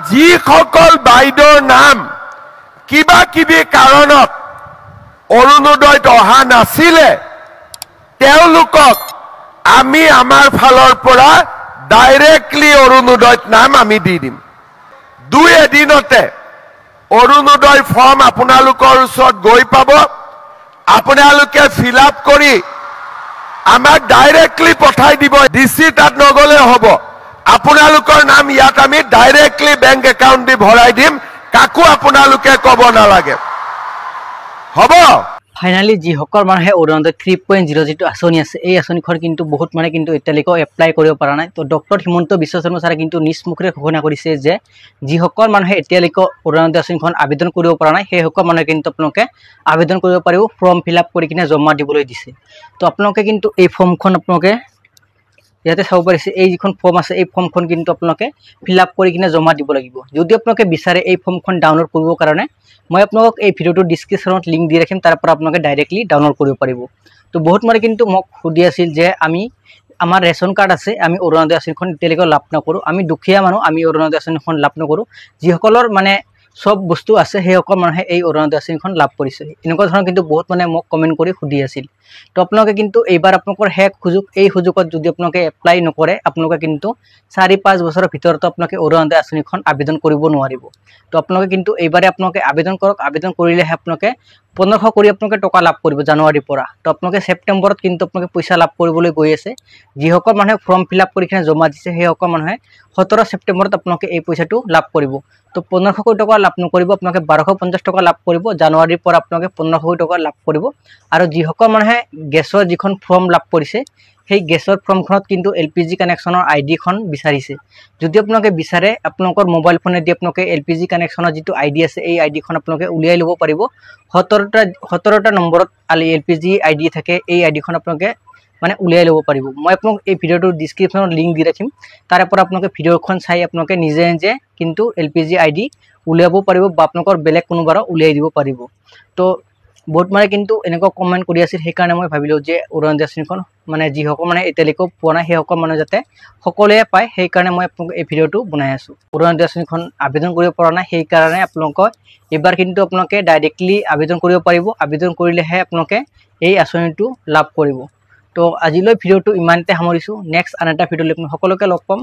যিসকল বাইদেউৰ নাম কিবা কিবি কাৰণত অৰুণোদয়ত অহা নাছিলে তেওঁলোকক আমি আমাৰ ফালৰ পৰা ডাইৰেক্টলি অৰুণোদয়ত নাম আমি দি দিম। 2 এদিনতে অৰুণোদয় ফৰ্ম আপোনালোকৰ ওচৰত গৈ পাব। আপোনালোকে ফিল আপ কৰি আমাক ডাইৰেক্টলি পঠাই দিব। ডিসি তাত নগলে হ'ব। আপোনালোকৰ নাম ইয়াত আমি ডাইৰেক্টলি বেংক একাউণ্ট দি ভৰাই দিম। কাকো আপোনালোকে ক'ব নালাগে। হ'ব। ফাইনালি যিসকল মানুহে অৰুণোদয় 3.0 যিটো আঁচনি আছে এই আঁচনিখন কিন্তু বহুত মানে কিন্তু এতিয়ালৈকে এপ্লাই কৰিব পৰা নাই। তো ডক্টৰ হিমন্ত বিশ্ব শৰ্মা ছাৰে কিন্তু নিজ মুখেৰে ঘোষণা কৰিছে যে যিসকল মানুহে এতিয়ালৈকে অৰুণোদয় আঁচনিখন আবেদন কৰিব পৰা নাই সেইসকল মানুহে কিন্তু আপোনালোকে আবেদন কৰিব পাৰিব। ফৰ্ম ফিল আপ কৰি কিনে জমা দিবলৈ দিছে। তো আপোনালোকে কিন্তু এই ফৰ্মখন আপোনালোকে ইয়াতে চাব পাৰিছে। এই যিখন ফৰ্ম আছে এই ফৰ্মখন কিন্তু আপোনালোকে ফিল আপ কৰি কিনে জমা দিব লাগিব। যদি আপোনালোকে বিচাৰে এই ফৰ্মখন ডাউনলোড কৰিবৰ কাৰণে মই আপোনালোকক এই ভিডিওটোৰ ডিসক্ৰিপশনত লিংক দি ৰাখিম। তাৰ পৰা আপোনালোকে ডাইৰেক্টলি ডাউনলোড কৰিব পাৰিব। তো বহুত মানে কিন্তু মোক সুধি আছিল যে আমাৰ ৰেশন কাৰ্ড আছে আমি অৰুণোদয় আঁচনিখন এতিয়ালৈকে লাভ নকৰোঁ। আমি দুখীয়া মানুহ আমি অৰুণোদয় আঁচনিখন লাভ নকৰোঁ। যিসকলৰ মানে সব বস্তু আছে সেইসকল মানুহে এই অৰুণোদয় আঁচনিখন লাভ কৰিছে। এনেকুৱা ধৰণৰ কিন্তু বহুত মানে মোক কমেণ্ট কৰি সুধি আছিল। তো আপোনালোকে কিন্তু এইবাৰ আপোনালোকৰ শেষ সুযোগ। এই সুযোগত যদি আপোনালোকে এপ্লাই নকৰে আপোনালোকে কিন্তু 4-5 বছৰৰ ভিতৰত আপোনালোকে অৰুণোদয় আঁচনিখন আবেদন কৰিব নোৱাৰিব। তো আপোনালোকে কিন্তু এইবাৰে আপোনালোকে আবেদন কৰক। আবেদন কৰিলেহে আপোনালোকে 1500 কৰি আপোনালোকে টকা লাভ কৰিব জানুৱাৰীৰ পৰা। তো আপোনালোকে ছেপ্টেম্বৰত কিন্তু আপোনালোকে পইচা লাভ কৰিবলৈ গৈ আছে। যিসকল মানুহে ফৰ্ম ফিল আপ কৰি কিনে জমা দিছে সেইসকল মানুহে 17 ছেপ্টেম্বৰত আপোনালোকে এই পইচাটো লাভ কৰিব। তো 1500 টকা লাভ নকৰিব আপোনালোকে 1250 টকা লাভ কৰিব। জানুৱাৰীৰ পৰা আপোনালোকে 1500 টকা লাভ কৰিব। আৰু যিসকল মানুহে গেছৰ যিখন ফৰ্ম লাভ কৰিছে সেই গেছৰ ফৰ্মখনত কিন্তু LPG কানেকশ্যনৰ আইডিখন বিচাৰিছে। যদি আপোনালোকে বিচাৰে আপোনালোকৰ মোবাইল ফোনেদি আপোনালোকে LPG কানেকশ্যনৰ যিটো আইডি আছে এই আইডিখন আপোনালোকে উলিয়াই ল'ব পাৰিব। 17টা নম্বৰত LPG আইডি থাকে। এই আইডিখন আপোনালোকে মানে উলিয়াই ল'ব পাৰিব। মই আপোনালোক এই ভিডিওটোৰ ডিসক্ৰিপশনত লিংক দি ৰাখিম। তাৰে পৰা আপোনালোকে ভিডিওখন চাই আপোনালোকে নিজে নিজে কিন্তু LPG আইডি উলিয়াব পাৰিব বা আপোনালোকৰ বেলেগ কোনোবাৰো উলিয়াই দিব পাৰিব। তো বহুত মানে কিন্তু এনেকুৱা কমেণ্ট কৰি আছিল। সেইকাৰণে মই ভাবিলোঁ যে অৰুণোদয় আঁচনিখন মানে যিসকল মানে এতিয়ালৈকে পোৱা নাই সেইসকল মানুহ যাতে সকলোৱে পায় সেইকাৰণে মই আপোনালোকক এই ভিডিওটো বনাই আছোঁ। অৰুণোদয় আঁচনিখন আবেদন কৰিব পৰা নাই সেইকাৰণে আপোনালোকক এইবাৰ কিন্তু আপোনালোকে ডাইৰেক্টলি আবেদন কৰিব পাৰিব। আবেদন কৰিলেহে আপোনালোকে এই আঁচনিটো লাভ কৰিব। তো আজিলৈ ভিডিওটো ইমানতে সামৰিছোঁ। নেক্সট আন এটা ভিডিঅ'লৈ সকলোকে লগ পাম।